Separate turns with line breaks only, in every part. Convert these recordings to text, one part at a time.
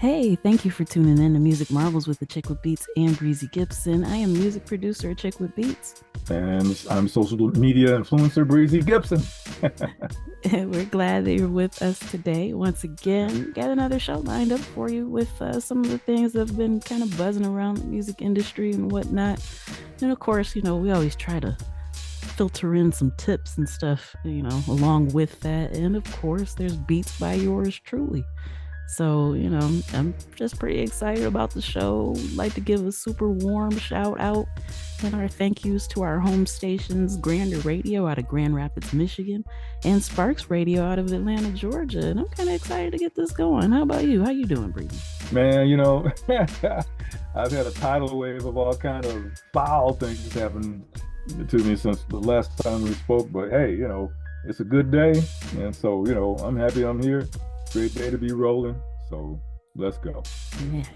Hey, thank you for tuning in to Music Marvels with Achickwitbeatz and Breezy Gipson. I am music producer Achickwitbeatz.
And I'm social media influencer Breezy Gipson.
We're glad that you're with us today. Once again, got another show lined up for you with some of the things that have been kind of buzzing around the music industry and whatnot. And of course, we always try to filter in some tips and stuff, along with that. And of course, there's beats by yours truly. So, I'm just pretty excited about the show. Like to give a super warm shout out and our thank yous to our home stations, Grander Radio out of Grand Rapids, Michigan, and Sparks Radio out of Atlanta, Georgia. And I'm kind of excited to get this going. How about you? How you doing, Brady?
Man, I've had a tidal wave of all kind of foul things happen to me since the last time we spoke. But hey, it's a good day. And so, I'm happy I'm here. Great day to be rolling. So let's go.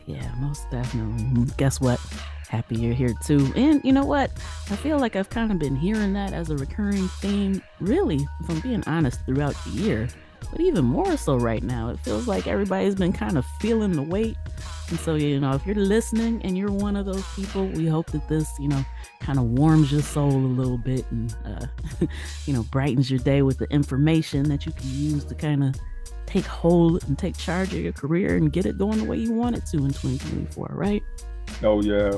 Yeah, most definitely. Guess what? Happy you're here too. And you know what? I feel like I've kind of been hearing that as a recurring theme, really, if I'm being honest, throughout the year. But even more so right now, it feels like everybody's been kind of feeling the weight. And so, if you're listening and you're one of those people, we hope that this, kind of warms your soul a little bit and, brightens your day with the information that you can use to kind of take hold and take charge of your career and get it going the way you want it to in 2024, right?
Oh yeah.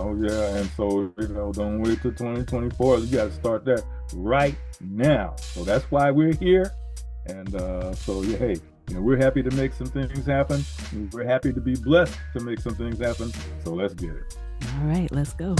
And so, don't wait till 2024. You got to start that right now. So that's why we're here. And hey, we're happy to make some things happen. We're happy to be blessed to make some things happen. So let's get it.
All right, let's go.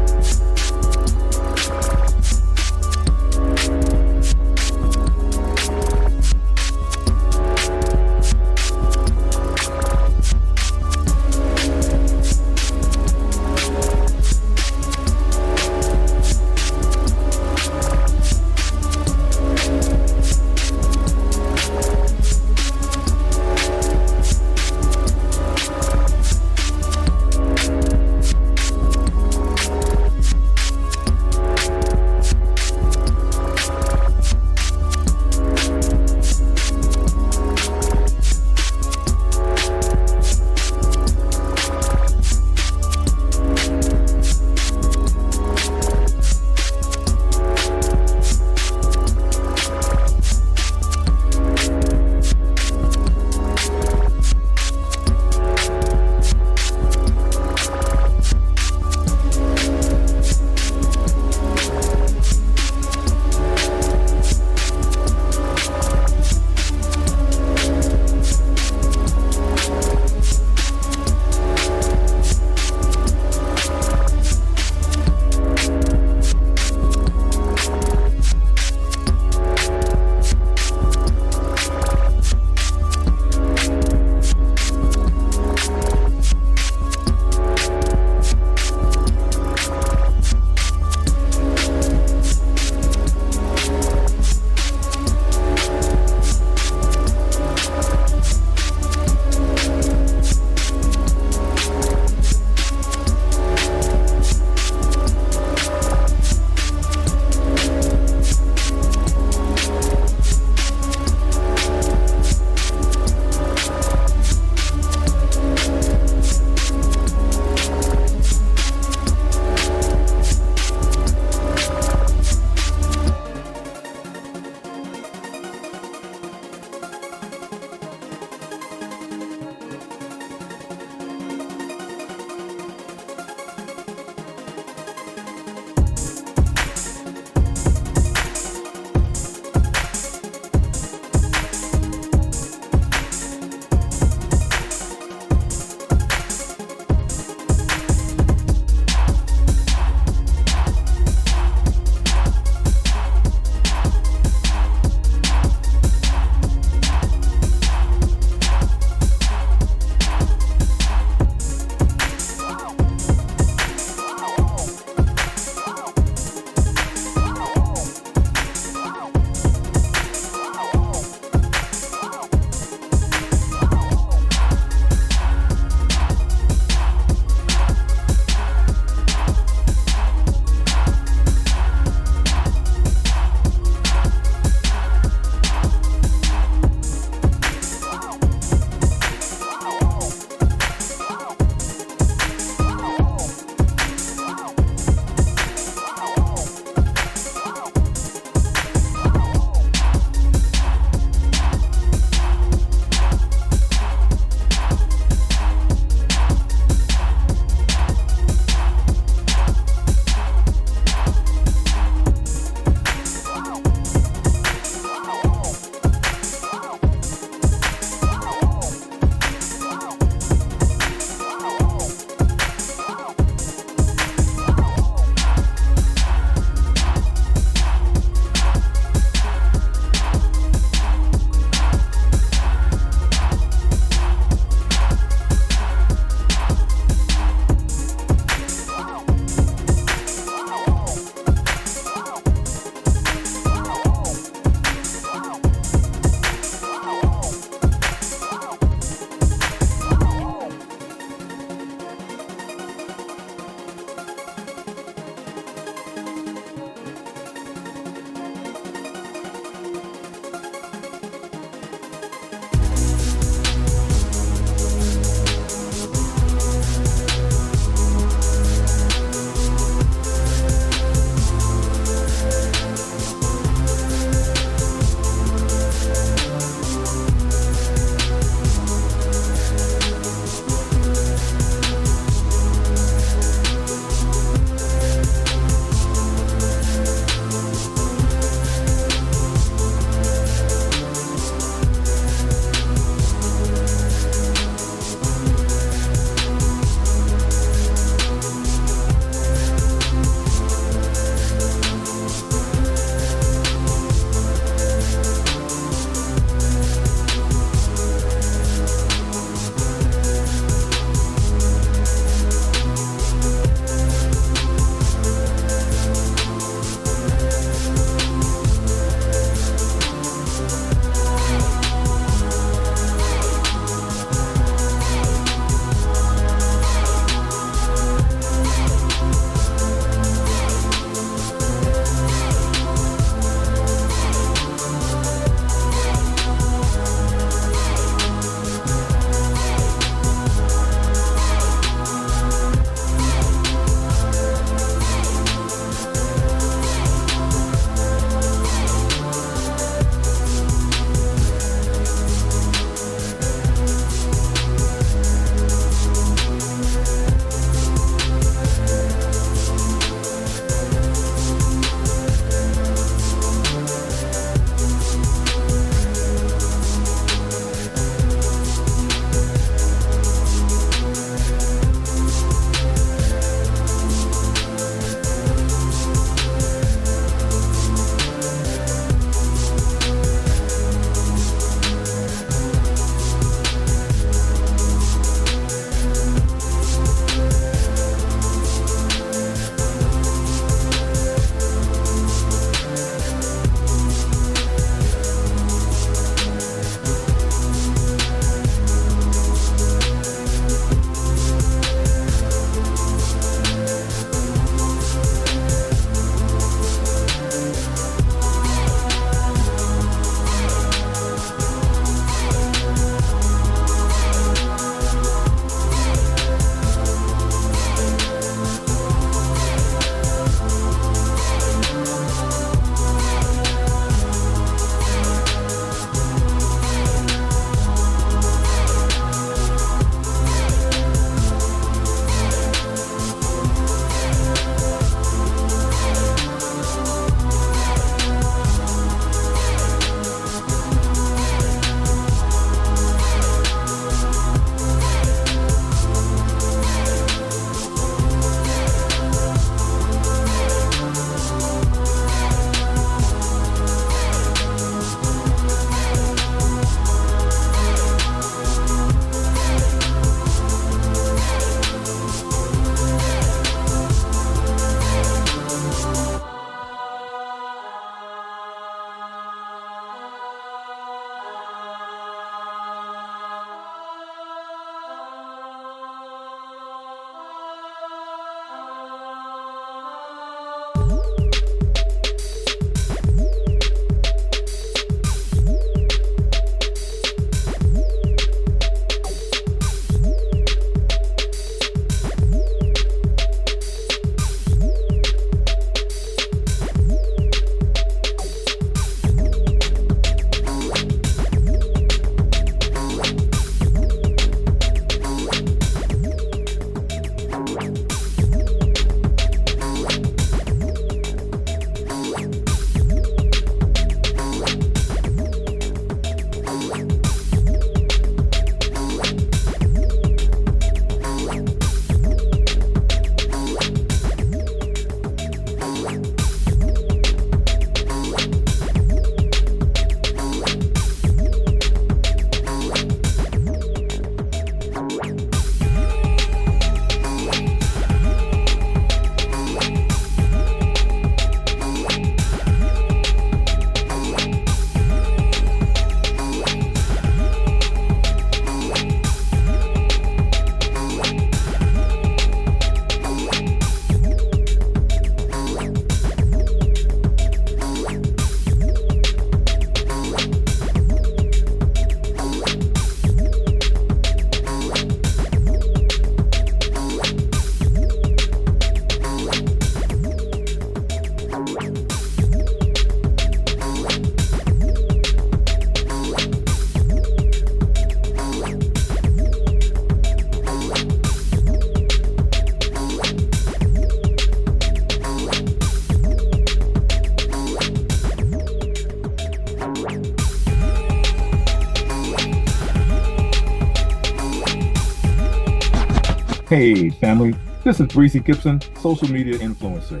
Hey, family, this is Breezy Gipson, social media influencer.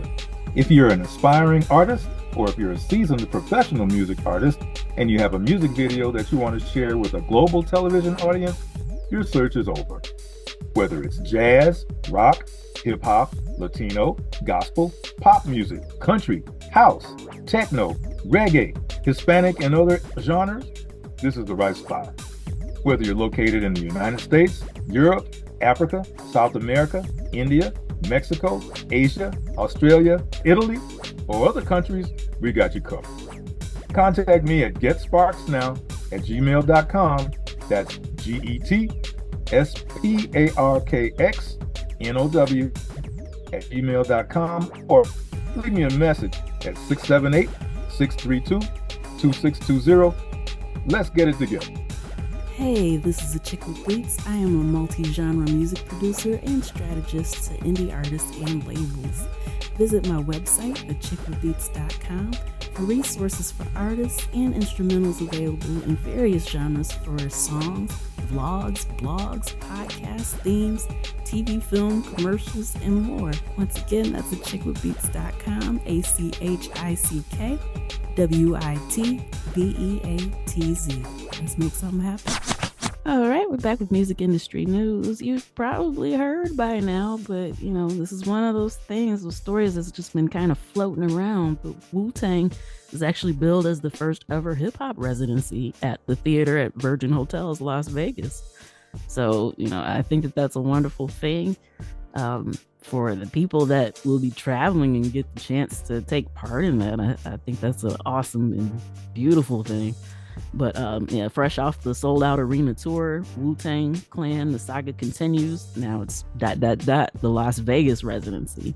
If you're an aspiring artist, or if you're a seasoned professional music artist, and you have a music video that you want to share with a global television audience, your search is over. Whether it's jazz, rock, hip hop, Latino, gospel, pop music, country, house, techno, reggae, Hispanic, and other genres, this is the right spot. Whether you're located in the United States, Europe, Africa, South America, India, Mexico, Asia, Australia, Italy, or other countries, we got you covered. Contact me at getsparksnow@gmail.com. That's GETSPARKXNOW@gmail.com, or leave me a message at 678-632-2620. Let's get it together.
Hey, this is Achickwitbeatz. I am a multi-genre music producer and strategist to indie artists and labels. Visit my website, achickwitbeatz.com, for resources for artists and instrumentals available in various genres for songs, vlogs, blogs, podcasts, themes, TV, film, commercials, and more. Once again, that's achickwitbeatz.com, ACHICKWITBEATZ. Let's make something happen. All right, we're back with music industry news. You've probably heard by now, but this is one of those things, those stories that's just been kind of floating around. But Wu-Tang is actually billed as the first ever hip hop residency at the theater at Virgin Hotels, Las Vegas. So, I think that that's a wonderful thing for the people that will be traveling and get the chance to take part in that. I think that's an awesome and beautiful thing. But fresh off the sold out arena tour, Wu-Tang Clan, the saga continues. Now it's ... the Las Vegas residency.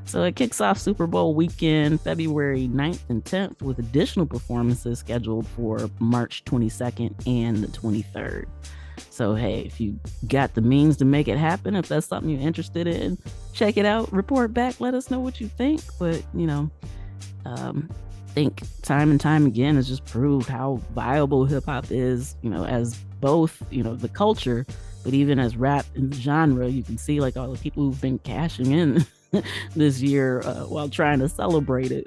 So it kicks off Super Bowl weekend, February 9th and 10th, with additional performances scheduled for March 22nd and the 23rd. So, hey, if you got the means to make it happen, if that's something you're interested in, check it out, report back, let us know what you think. But, think time and time again has just proved how viable hip hop is, as both, the culture, but even as rap in the genre. You can see like all the people who've been cashing in this year while trying to celebrate it,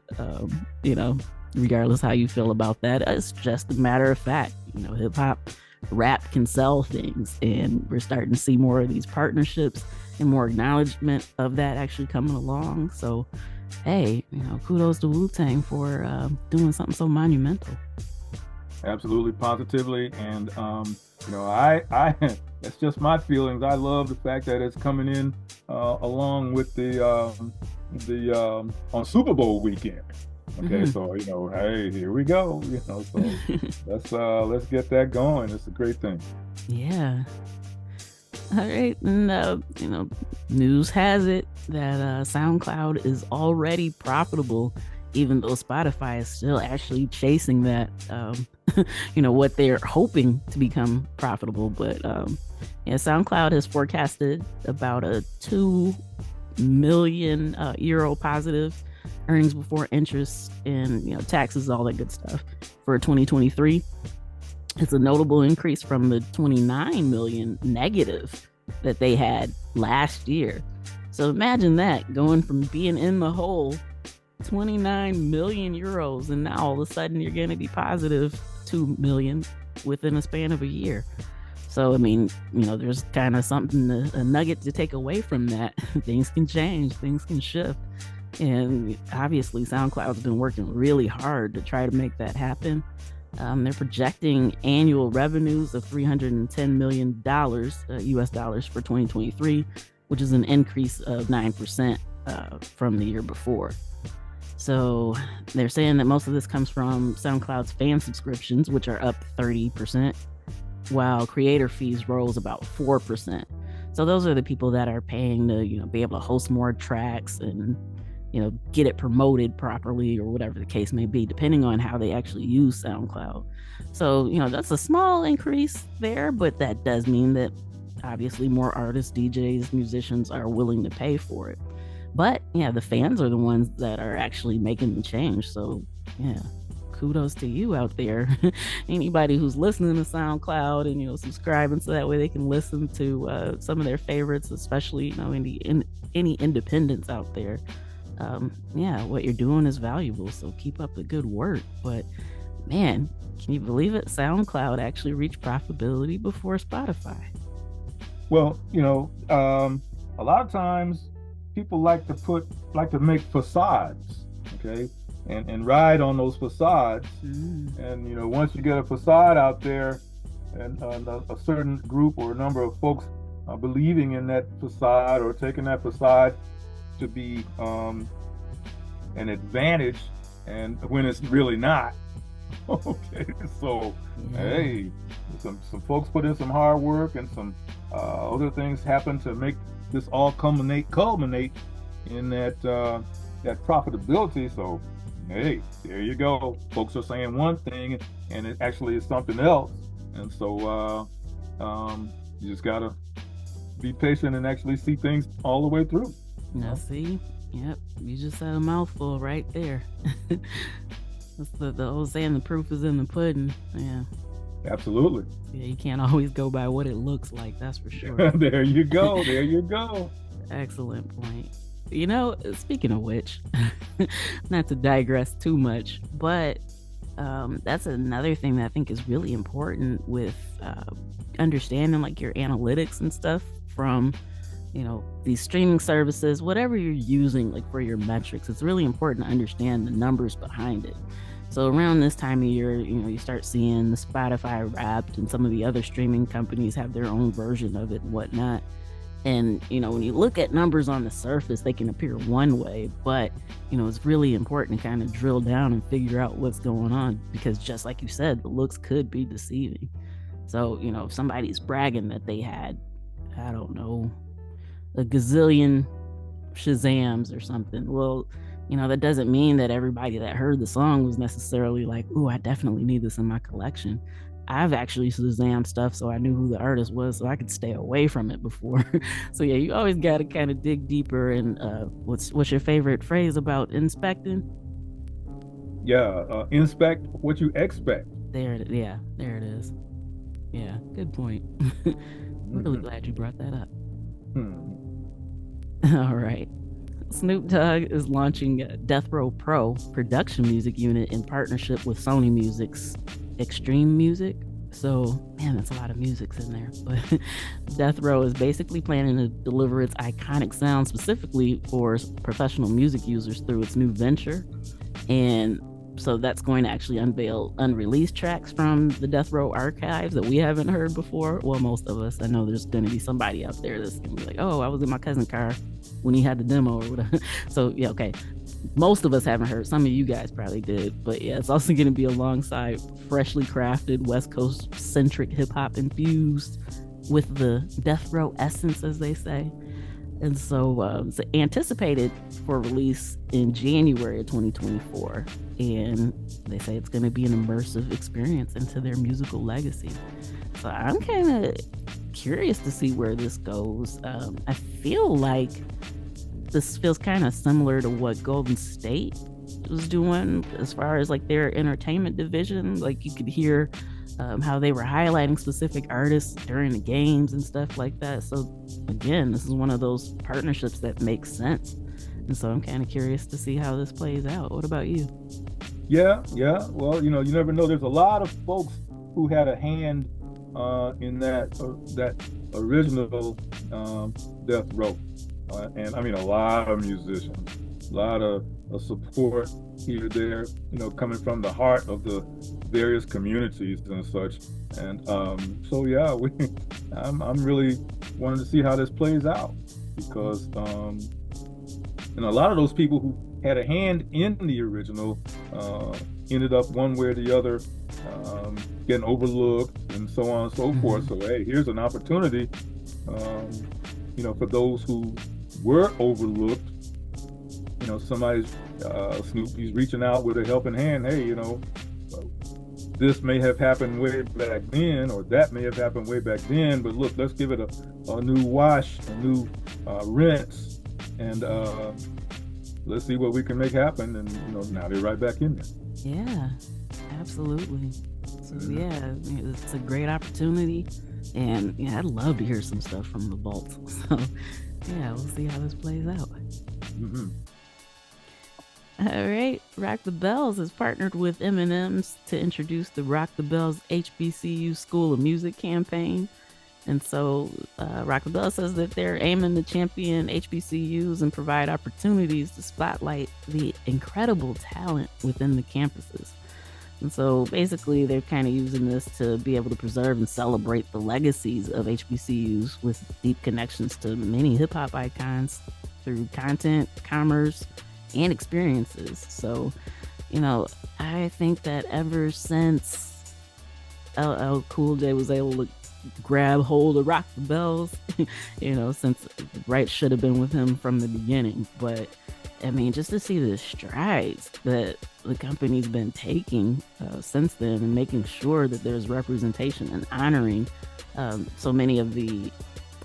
regardless how you feel about that. It's just a matter of fact, hip hop, rap can sell things, and we're starting to see more of these partnerships and more acknowledgement of that actually coming along. So hey, kudos to Wu-Tang for doing something so monumental.
Absolutely, positively, and I that's just my feelings. I love the fact that it's coming in along with the on Super Bowl weekend. Okay, so hey, here we go. So let's get that going. It's a great thing.
Yeah. All right, and news has it that SoundCloud is already profitable, even though Spotify is still actually chasing that, what they're hoping to become profitable. But SoundCloud has forecasted about a 2 million euro positive earnings before interest and taxes, all that good stuff for 2023. It's a notable increase from the 29 million negative that they had last year. So imagine that, going from being in the hole 29 million euros, and now all of a sudden you're going to be positive 2 million within a span of a year. So, there's kind of something, a nugget to take away from that. Things can change, things can shift. And obviously SoundCloud's been working really hard to try to make that happen. They're projecting annual revenues of $310 million US dollars for 2023, which is an increase of 9% from the year before. So they're saying that most of this comes from SoundCloud's fan subscriptions, which are up 30%, while creator fees rose about 4%. So those are the people that are paying to, be able to host more tracks and get it promoted properly, or whatever the case may be, depending on how they actually use SoundCloud. So, that's a small increase there, but that does mean that obviously more artists, DJs, musicians are willing to pay for it. But the fans are the ones that are actually making the change. So kudos to you out there. Anybody who's listening to SoundCloud and subscribing so that way they can listen to some of their favorites, especially any independents out there. Yeah, what you're doing is valuable. So keep up the good work. But man, can you believe it? SoundCloud actually reached profitability before Spotify.
Well, a lot of times people like to make facades, okay, and ride on those facades. And once you get a facade out there, and a certain group or a number of folks are believing in that facade or taking that facade to be an advantage, and when it's really not. Okay, so hey, some folks put in some hard work, and some other things happen to make this all culminate in that profitability. So hey, there you go. Folks are saying one thing, and it actually is something else. And so you just gotta be patient and actually see things all the way through.
Now, see, yep, you just said a mouthful right there. That's the old saying, the proof is in the pudding. Yeah.
Absolutely.
Yeah, you can't always go by what it looks like, that's for sure.
There you go. There you go.
Excellent point. Speaking of which, not to digress too much, but that's another thing that I think is really important with understanding like your analytics and stuff from these streaming services, whatever you're using like for your metrics. It's really important to understand the numbers behind it. So around this time of year, you start seeing the Spotify Wrapped, and some of the other streaming companies have their own version of it and whatnot. And when you look at numbers on the surface, they can appear one way, but it's really important to kind of drill down and figure out what's going on, because just like you said, the looks could be deceiving. So if somebody's bragging that they had, I don't know, a gazillion Shazams or something, well, that doesn't mean that everybody that heard the song was necessarily like, "Ooh, I definitely need this in my collection." I've actually Shazam stuff, so I knew who the artist was, so I could stay away from it before. So yeah, you always got to kind of dig deeper. And what's your favorite phrase about inspecting?
Yeah, inspect what you expect.
There it is. Yeah, good point. Really glad you brought that up. All right. Snoop Dogg is launching Death Row Pro production music unit in partnership with Sony Music's Extreme Music. So, man, that's a lot of musics in there. But Death Row is basically planning to deliver its iconic sound specifically for professional music users through its new venture. And so that's going to actually unveil unreleased tracks from the Death Row archives that we haven't heard before. Well, most of us. I know there's going to be somebody out there that's going to be like, "Oh, I was in my cousin's car when he had the demo," or whatever. So, yeah, okay. Most of us haven't heard. Some of you guys probably did. But yeah, it's also going to be alongside freshly crafted West Coast centric hip hop infused with the Death Row essence, as they say. And so it's anticipated for release in January of 2024. And they say it's going to be an immersive experience into their musical legacy. So I'm kind of curious to see where this goes. I feel like this feels kind of similar to what Golden State was doing as far as like their entertainment division. Like you could hear how they were highlighting specific artists during the games and stuff like that. So again, this is one of those partnerships that makes sense. And so I'm kind of curious to see how this plays out. What about you?
Yeah. Well, you never know. There's a lot of folks who had a hand in that original Death Row. And I mean, a lot of musicians, a lot of support here, there, coming from the heart of the various communities and such. And so, yeah, I'm really wanting to see how this plays out, because and a lot of those people who had a hand in the original ended up one way or the other getting overlooked and so on and so forth. So, hey, here's an opportunity, for those who were overlooked. Somebody's Snoopy's reaching out with a helping hand. Hey, this may have happened way back then, or that may have happened way back then, but look, let's give it a new wash, a new rinse, and let's see what we can make happen. And now they're right back in there.
Yeah, absolutely. So
Yeah.
yeah, it's a great opportunity, and yeah, I'd love to hear some stuff from the vault. So yeah, we'll see how this plays out.
Hmm.
All right, Rock the Bells has partnered with M&M's to introduce the Rock the Bells HBCU School of Music campaign. And so Rock the Bells says that they're aiming to champion HBCUs and provide opportunities to spotlight the incredible talent within the campuses. And so basically, they're kind of using this to be able to preserve and celebrate the legacies of HBCUs with deep connections to many hip hop icons through content, commerce, and experiences. So, you know, I think that ever since LL Cool J was able to grab hold of Rock the Bells, since right should have been with him from the beginning. But I mean, just to see the strides that the company's been taking since then and making sure that there's representation and honoring so many of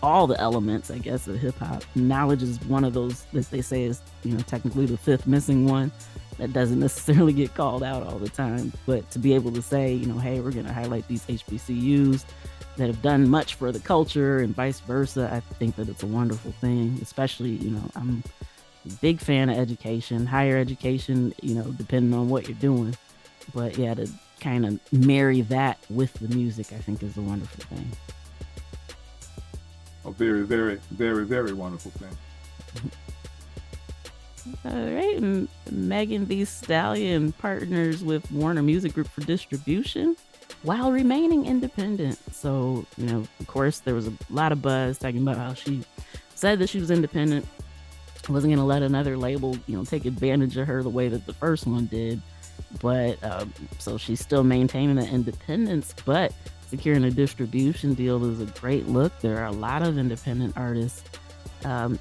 all the elements, I guess, of hip hop. Knowledge is one of those that they say is, technically the fifth missing one that doesn't necessarily get called out all the time. But to be able to say, hey, we're going to highlight these HBCUs that have done much for the culture and vice versa, I think that it's a wonderful thing. Especially, I'm a big fan of education, higher education, depending on what you're doing. But yeah, to kind of marry that with the music, I think is a wonderful thing.
A very, very, very, very wonderful thing.
All right, and Megan Thee Stallion partners with Warner Music Group for distribution while remaining independent. So, of course, there was a lot of buzz talking about how she said that she was independent, wasn't going to let another label, take advantage of her the way that the first one did. But so she's still maintaining the independence, but securing a distribution deal is a great look. There are a lot of independent artists, that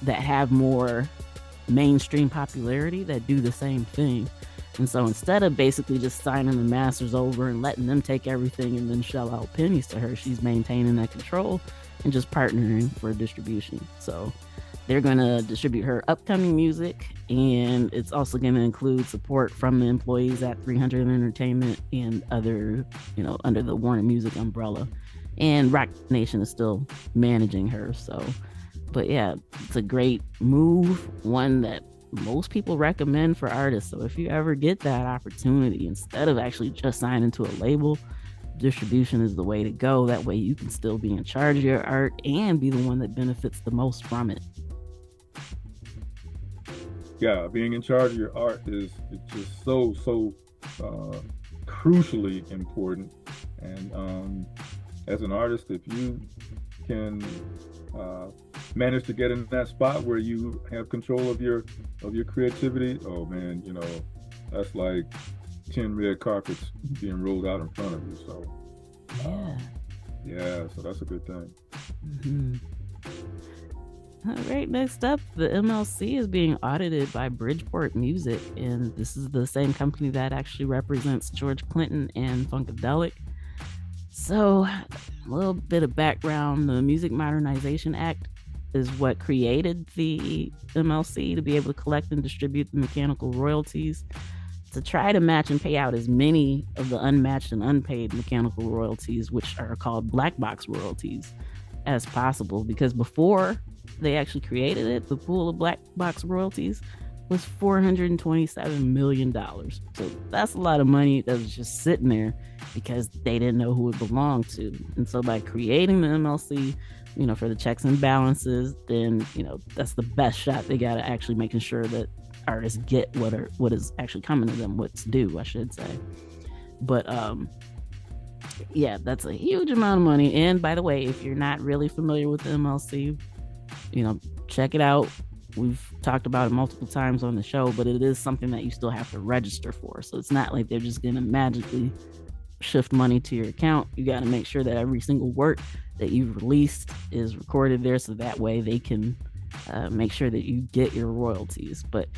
have more mainstream popularity that do the same thing. And so instead of basically just signing the masters over and letting them take everything and then shell out pennies to her, she's maintaining that control and just partnering for distribution. So they're going to distribute her upcoming music, and it's also going to include support from the employees at 300 Entertainment and other, under the Warner Music umbrella. And Rock Nation is still managing her. So, but yeah, it's a great move, one that most people recommend for artists. So if you ever get that opportunity, instead of actually just signing to a label, distribution is the way to go. That way you can still be in charge of your art and be the one that benefits the most from it.
Yeah, being in charge of your art is it's just so crucially important. And as an artist, if you can manage to get in that spot where you have control of your creativity, oh man, that's like 10 red carpets being rolled out in front of you. So yeah, so that's a good thing.
Mm-hmm. All right, next up, the MLC is being audited by Bridgeport Music, and this is the same company that actually represents George Clinton and Funkadelic. So, a little bit of background: the Music Modernization Act is what created the MLC to be able to collect and distribute the mechanical royalties, to try to match and pay out as many of the unmatched and unpaid mechanical royalties, which are called black box royalties, as possible. Because before they actually created it, the pool of black box royalties was $427 million. So that's a lot of money that was just sitting there because they didn't know who it belonged to. And so by creating the MLC, for the checks and balances, then, that's the best shot they got at actually making sure that artists get what is actually coming to them, what's due, I should say. But yeah, that's a huge amount of money. And by the way, if you're not really familiar with the MLC, check it out. We've talked about it multiple times on the show, but it is something that you still have to register for. So it's not like they're just going to magically shift money to your account. You got to make sure that every single work that you've released is recorded there, so that way they can make sure that you get your royalties. But,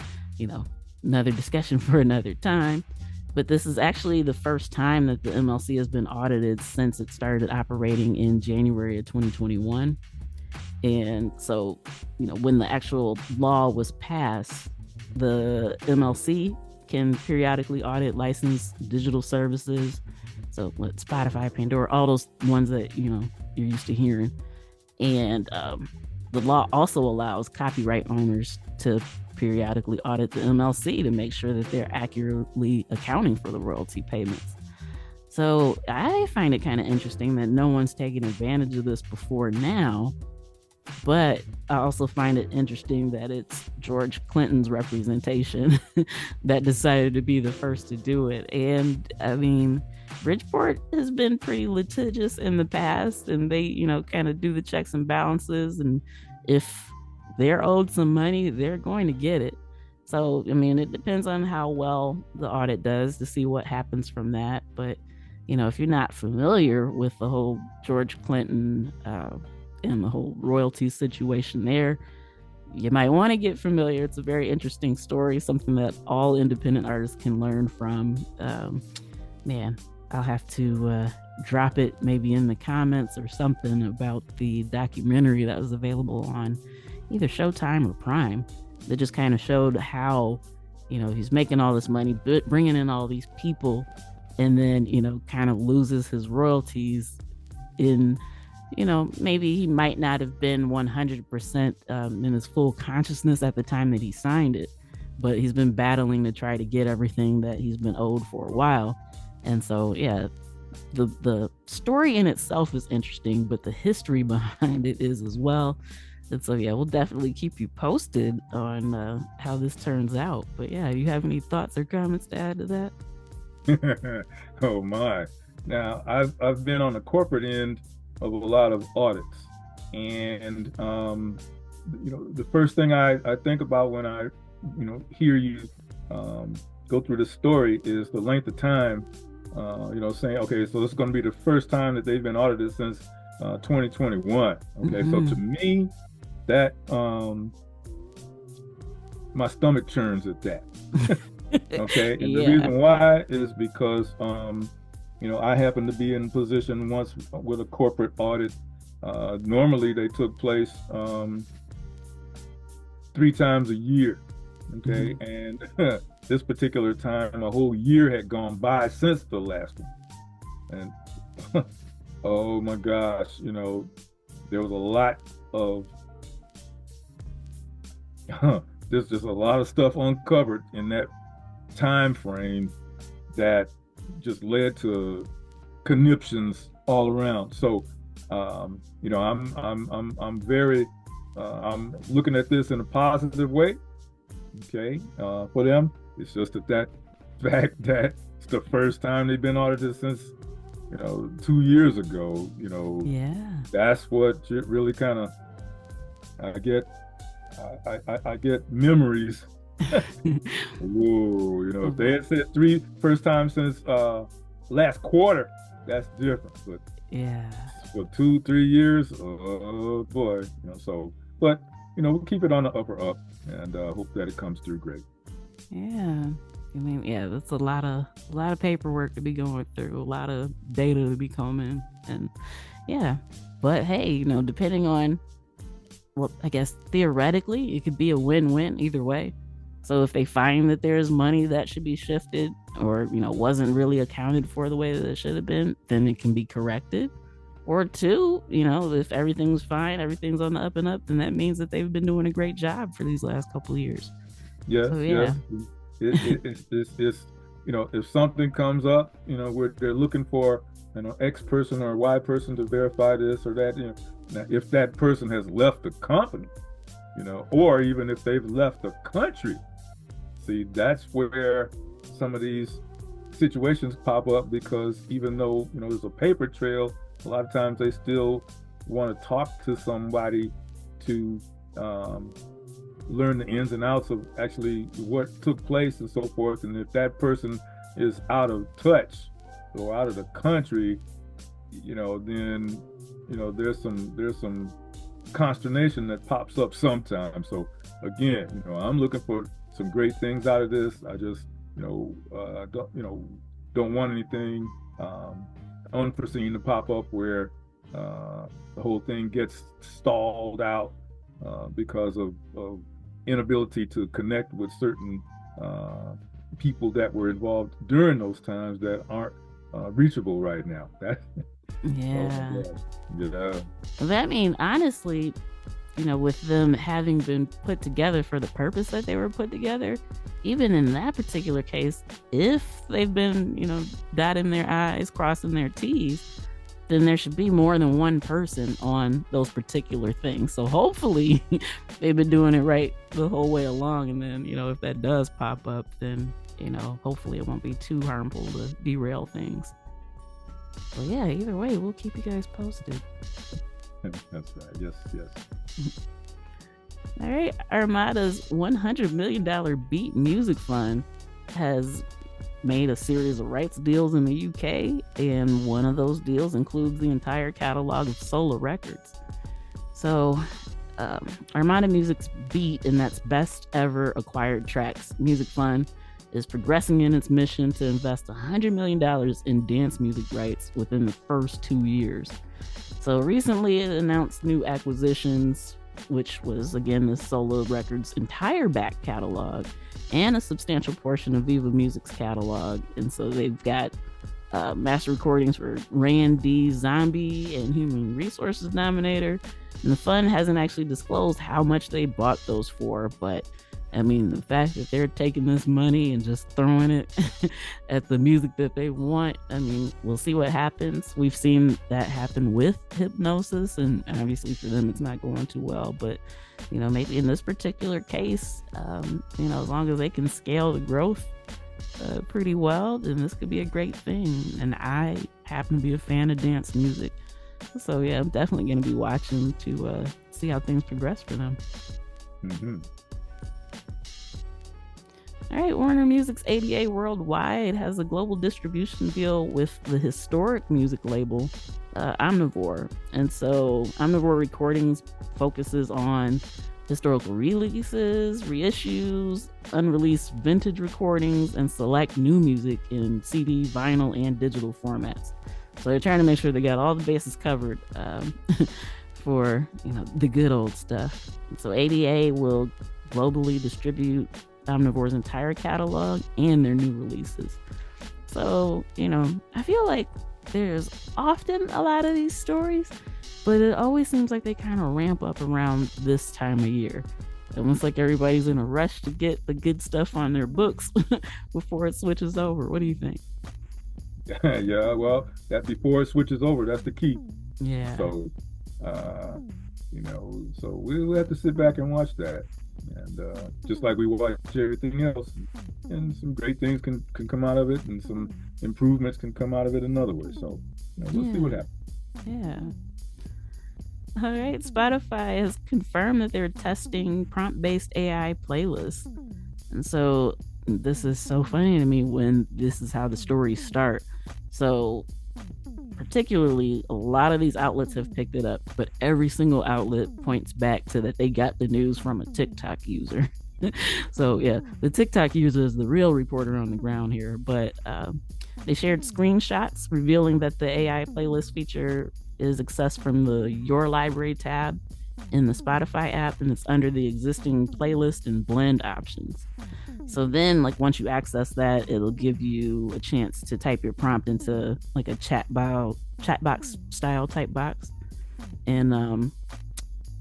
another discussion for another time. But this is actually the first time that the MLC has been audited since it started operating in January of 2021. And so, when the actual law was passed, the MLC can periodically audit licensed digital services. So what Spotify, Pandora, all those ones that you're used to hearing. And the law also allows copyright owners to periodically audit the MLC to make sure that they're accurately accounting for the royalty payments. So I find it kind of interesting that no one's taken advantage of this before now, but I also find it interesting that it's George Clinton's representation that decided to be the first to do it. And I mean, Bridgeport has been pretty litigious in the past, and they, kind of do the checks and balances. And if they're owed some money, they're going to get it. So, I mean, it depends on how well the audit does to see what happens from that. But, if you're not familiar with the whole George Clinton and the whole royalty situation there, you might want to get familiar. It's a very interesting story, something that all independent artists can learn from. Man, I'll have to drop it maybe in the comments or something about the documentary that was available on either Showtime or Prime that just kind of showed how, he's making all this money, bringing in all these people, and then, kind of loses his royalties in, maybe he might not have been 100% in his full consciousness at the time that he signed it, but he's been battling to try to get everything that he's been owed for a while. And so, yeah, the story in itself is interesting, but the history behind it is as well. And so, yeah, we'll definitely keep you posted on how this turns out. But yeah, you have any thoughts or comments to add to that?
Oh my. Now, I've been on the corporate end of a lot of audits. And the first thing I think about when I, hear you go through the story is the length of time, saying, okay, so this is going to be the first time that they've been audited since 2021. Okay, so to me, that my stomach churns at that. Okay, and the reason why is because I happened to be in position once with a corporate audit. Normally they took place 3 times a year. Okay, and this particular time a whole year had gone by since the last one. And oh my gosh, there was a lot of there's just a lot of stuff uncovered in that time frame that just led to conniptions all around. So I'm very I'm looking at this in a positive way. Okay, for them, it's just that fact that it's the first time they've been audited since 2 years ago. That's what really kind of I get memories. Whoa, if they had said first time since last quarter, that's different. But
yeah,
for 2-3 years, oh boy, so. But we'll keep it on the upper up, and hope that it comes through great.
Yeah, I mean, yeah, that's a lot of paperwork to be going through, a lot of data to be coming, and yeah. But hey, depending on, well, I guess theoretically it could be a win-win either way. So if they find that there's money that should be shifted or wasn't really accounted for the way that it should have been, then it can be corrected. Or 2, if everything's fine, everything's on the up and up, then that means that they've been doing a great job for these last couple of years.
Yeah,
so, yeah.
It's if something comes up, where they're looking for X person or Y person to verify this or that, now if that person has left the company, or even if they've left the country, see, that's where some of these situations pop up, because even though there's a paper trail, a lot of times they still want to talk to somebody to learn the ins and outs of actually what took place and so forth. And if that person is out of touch or out of the country, then there's some consternation that pops up sometimes. So again, I'm looking for some great things out of this. I just don't want anything unforeseen to pop up where the whole thing gets stalled out because of inability to connect with certain people that were involved during those times that aren't reachable right now. That oh my
Yeah.
gosh, yeah,
That mean honestly, with them having been put together for the purpose that they were put together, even in that particular case, if they've been, dotting their I's, crossing their T's, then there should be more than one person on those particular things. So hopefully they've been doing it right the whole way along. And then, if that does pop up, then, hopefully it won't be too harmful to derail things. But yeah, either way, we'll keep you guys posted.
that's right. Yes, yes.
All right. Armada's $100 million Beat Music Fund has made a series of rights deals in the UK, and one of those deals includes the entire catalog of solo records. So, Armada Music's Beat, and that's Best Ever Acquired Tracks Music Fund, is progressing in its mission to invest $100 million in dance music rights within the first 2 years. So recently it announced new acquisitions, which was again the Solo Records entire back catalog and a substantial portion of Viva Music's catalog. And so they've got master recordings for Randy Zombie and Human Resources Nominator. And the fund hasn't actually disclosed how much they bought those for, but I mean, the fact that they're taking this money and just throwing it at the music that they want, I mean, we'll see what happens. We've seen that happen with Hypnosis, and obviously for them, it's not going too well. But, maybe in this particular case, as long as they can scale the growth pretty well, then this could be a great thing. And I happen to be a fan of dance music. So, yeah, I'm definitely going to be watching to see how things progress for them.
Mm-hmm.
All right, Warner Music's ADA Worldwide has a global distribution deal with the historic music label Omnivore. And so Omnivore Recordings focuses on historical releases, reissues, unreleased vintage recordings, and select new music in CD, vinyl, and digital formats. So they're trying to make sure they got all the bases covered for the good old stuff. And so ADA will globally distribute Omnivore's entire catalog and their new releases. So, I feel like there's often a lot of these stories, but it always seems like they kind of ramp up around this time of year. Almost like everybody's in a rush to get the good stuff on their books before it switches over. What do you think?
Yeah, well, that before it switches over, that's the key.
Yeah.
So, so we'll have to sit back and watch that. And just like we watch everything else, and some great things can come out of it, and some improvements can come out of it another way. So we'll see what happens.
Yeah. All right. Spotify has confirmed that they're testing prompt-based AI playlists. And so this is so funny to me when this is how the stories start. So particularly, a lot of these outlets have picked it up, but every single outlet points back to that they got the news from a TikTok user. So yeah, the TikTok user is the real reporter on the ground here. But they shared screenshots revealing that the AI playlist feature is accessed from the Your Library tab in the Spotify app, and it's under the existing playlist and blend options. So then, once you access that, it'll give you a chance to type your prompt into a chat box style type box, and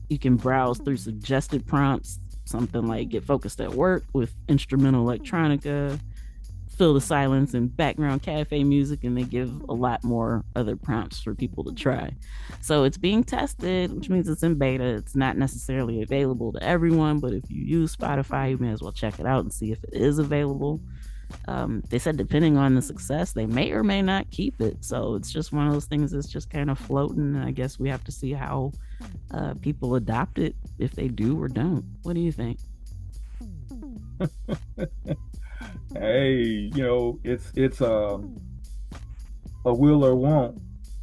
you can browse through suggested prompts, something like get focused at work with instrumental electronica, fill the silence and background cafe music, and they give a lot more other prompts for people to try. So it's being tested, which means it's in beta. It's not necessarily available to everyone, but if you use Spotify, you may as well check it out and see if it is available. They said depending on the success, they may or may not keep it. So it's just one of those things that's just kind of floating. I guess we have to see how people adopt it, if they do or don't. What do you think?
Hey, it's a will or won't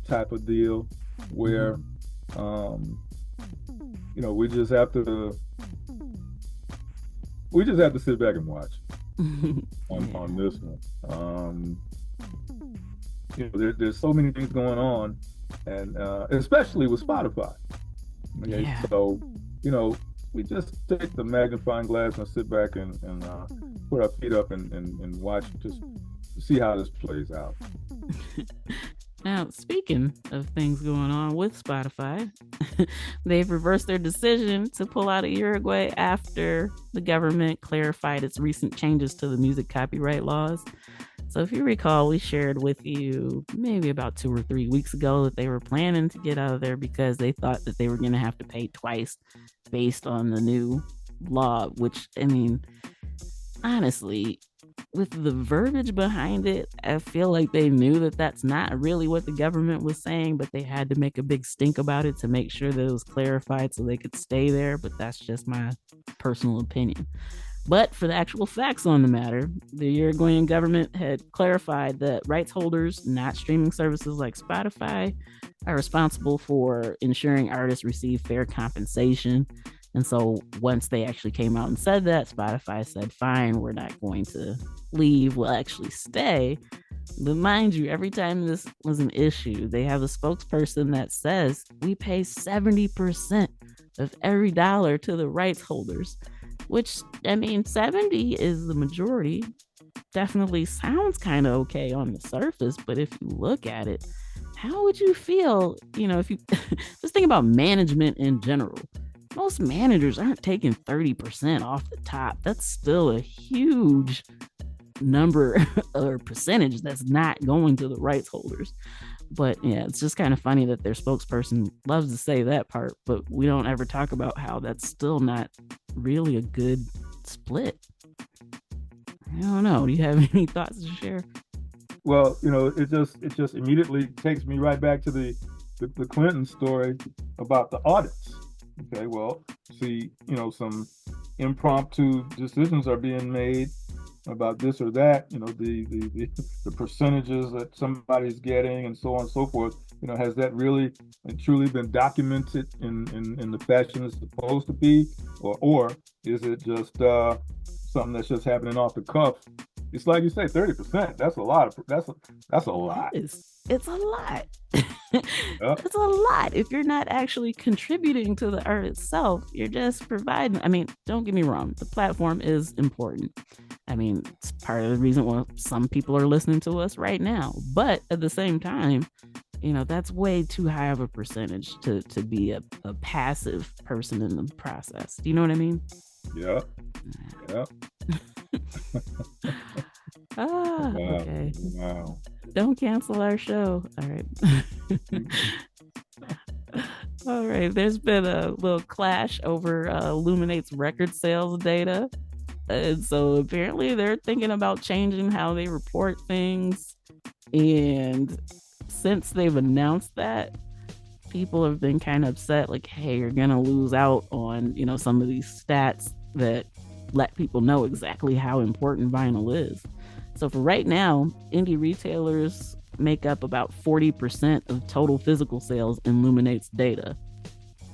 type of deal where we just have to sit back and watch on this one. There's so many things going on, and especially with Spotify. Okay,
Yeah.
so we just take the magnifying glass and sit back and put our feet up and watch, just see how this plays out.
Now, speaking of things going on with Spotify, they've reversed their decision to pull out of Uruguay after the government clarified its recent changes to the music copyright laws. So, if you recall, we shared with you maybe about 2 or 3 weeks ago that they were planning to get out of there because they thought that they were going to have to pay twice based on the new law, which, I mean, honestly, with the verbiage behind it, I feel like they knew that that's not really what the government was saying, but they had to make a big stink about it to make sure that it was clarified so they could stay there. But that's just my personal opinion. But for the actual facts on the matter, the Uruguayan government had clarified that rights holders, not streaming services like Spotify, are responsible for ensuring artists receive fair compensation. And so once they actually came out and said that, Spotify said, fine, we're not going to leave, we'll actually stay. But mind you, every time this was an issue, they have a spokesperson that says we pay 70% of every dollar to the rights holders, which, I mean, 70 is the majority. Definitely sounds kind of okay on the surface, but if you look at it, how would you feel, if you just think about management in general? Most managers aren't taking 30% off the top. That's still a huge number or percentage that's not going to the rights holders. But yeah, it's just kind of funny that their spokesperson loves to say that part, but we don't ever talk about how that's still not really a good split. I don't know. Do you have any thoughts to share?
Well, it just immediately takes me right back to the Clinton story about the audits. Okay, well, see, some impromptu decisions are being made about this or that, the percentages that somebody's getting and so on and so forth. Has that really and truly been documented in the fashion it's supposed to be, or is it just something that's just happening off the cuff? It's like you say, 30%. That's a lot. That's a lot.
It's a lot. It's a lot. If you're not actually contributing to the art itself, you're just providing. I mean, don't get me wrong. The platform is important. I mean, it's part of the reason why some people are listening to us right now. But at the same time, that's way too high of a percentage to be a passive person in the process. Do you know what I mean?
Yeah. Yeah.
Okay.
Wow.
Don't cancel our show. All right. All right. There's been a little clash over Illuminate's record sales data. And so apparently they're thinking about changing how they report things. And since they've announced that, people have been kind of upset, like, hey, you're going to lose out on, some of these stats that let people know exactly how important vinyl is. So for right now, indie retailers make up about 40% of total physical sales in Illuminate's data.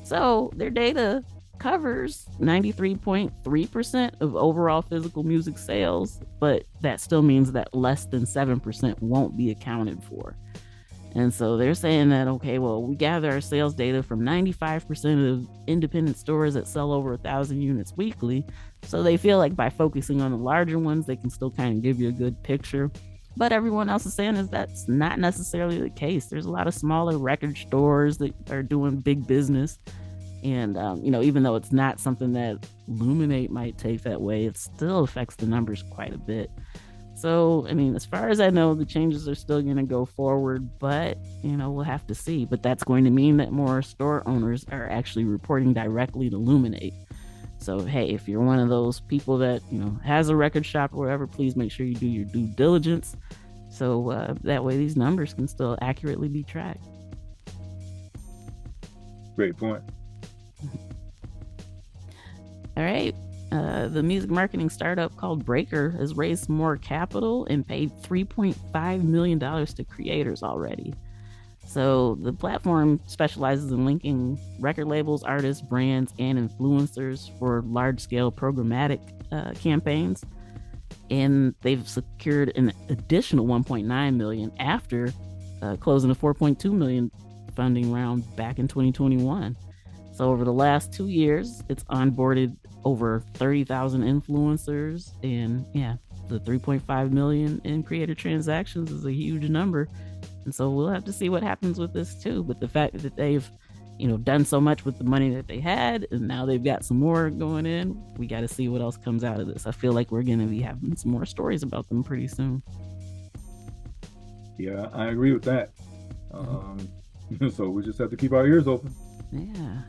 So their data covers 93.3% of overall physical music sales, but that still means that less than 7% won't be accounted for. And so they're saying that, okay, well, we gather our sales data from 95% of independent stores that sell over 1,000 units weekly. So they feel like by focusing on the larger ones, they can still kind of give you a good picture. But everyone else is saying is that's not necessarily the case. There's a lot of smaller record stores that are doing big business. And, even though it's not something that Illuminate might take that way, it still affects the numbers quite a bit. So, I mean, as far as I know, the changes are still going to go forward, but, we'll have to see. But that's going to mean that more store owners are actually reporting directly to Illuminate. So, hey, if you're one of those people that, has a record shop or whatever, please make sure you do your due diligence. So that way these numbers can still accurately be tracked.
Great point.
All right. The music marketing startup called Breaker has raised more capital and paid $3.5 million to creators already. So the platform specializes in linking record labels, artists, brands, and influencers for large-scale programmatic campaigns. And they've secured an additional $1.9 million after closing a $4.2 million funding round back in 2021. So over the last 2 years, it's onboarded over 30,000 influencers, and yeah, the 3.5 million in creator transactions is a huge number. And so we'll have to see what happens with this too. But the fact that they've, done so much with the money that they had, and now they've got some more going in, we got to see what else comes out of this. I feel like we're going to be having some more stories about them pretty soon.
Yeah, I agree with that. Um, so we just have to keep our ears open.
Yeah.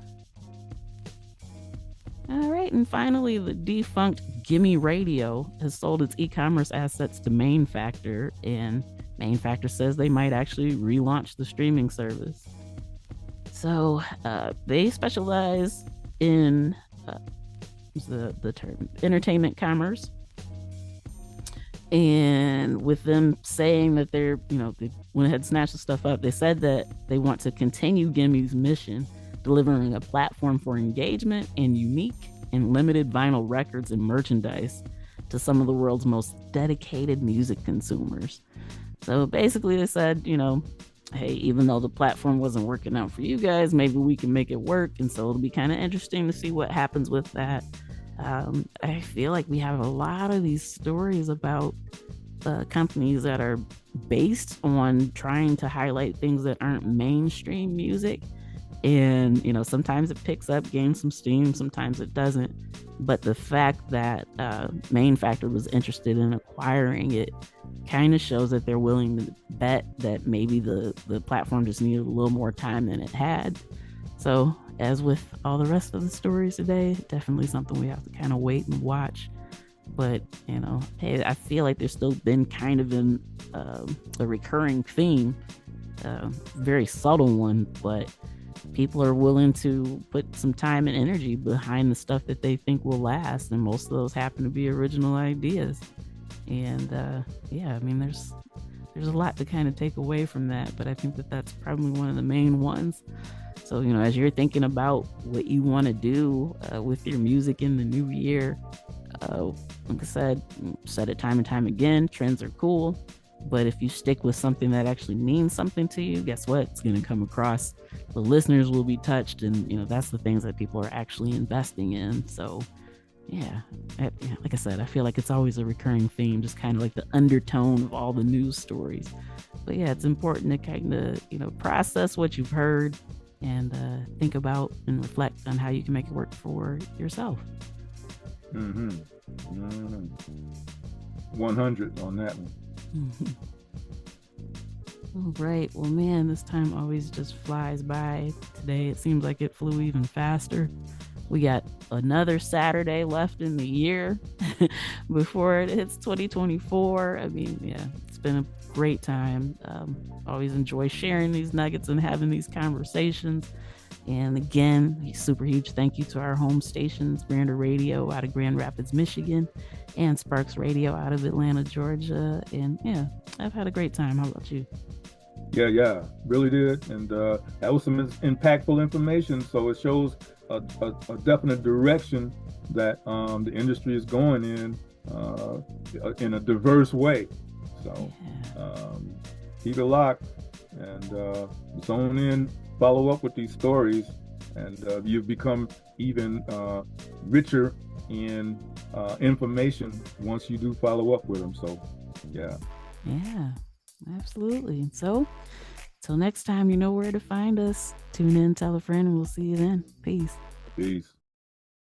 All right. And finally, the defunct Gimme Radio has sold its e commerce assets to Main Factor, and Main Factor says they might actually relaunch the streaming service. So they specialize in the term entertainment commerce. And with them saying that they went ahead and snatched the stuff up, they said that they want to continue Gimme's mission, delivering a platform for engagement and unique and limited vinyl records and merchandise to some of the world's most dedicated music consumers. So basically, they said, hey, even though the platform wasn't working out for you guys, maybe we can make it work. And so it'll be kind of interesting to see what happens with that. I feel like we have a lot of these stories about companies that are based on trying to highlight things that aren't mainstream music. And, sometimes it picks up, gains some steam, sometimes it doesn't. But the fact that Main Factor was interested in acquiring it kind of shows that they're willing to bet that maybe the platform just needed a little more time than it had. So, as with all the rest of the stories today, definitely something we have to kind of wait and watch. But, hey, I feel like there's still been kind of a recurring theme, very subtle one, but people are willing to put some time and energy behind the stuff that they think will last, and most of those happen to be original ideas. And yeah, I mean, there's a lot to kind of take away from that, but I think that that's probably one of the main ones. So, as you're thinking about what you want to do with your music in the new year, like I said it time and time again, trends are cool. But if you stick with something that actually means something to you, guess what? It's going to come across. The listeners will be touched, and that's the things that people are actually investing in. So, yeah, like I said, I feel like it's always a recurring theme, just kind of like the undertone of all the news stories. But yeah, it's important to kind of process what you've heard and think about and reflect on how you can make it work for yourself.
100 on that one.
All right. Well, man, this time always just flies by. Today, it seems like it flew even faster. We got another Saturday left in the year before it hits 2024. I mean, yeah, it's been a great time. Always enjoy sharing these nuggets and having these conversations. And again, a super huge thank you to our home stations, Grander Radio out of Grand Rapids, Michigan, and Sparks Radio out of Atlanta, Georgia. And yeah, I've had a great time. How about you?
Yeah, really did. And that was some impactful information. So it shows a definite direction that the industry is going in a diverse way. So keep it locked and zone in, follow up with these stories, and you've become even richer in information once you do follow up with them. So, yeah.
Yeah, absolutely. So, till next time, you know where to find us. Tune in, tell a friend, and we'll see you then. Peace.
Peace.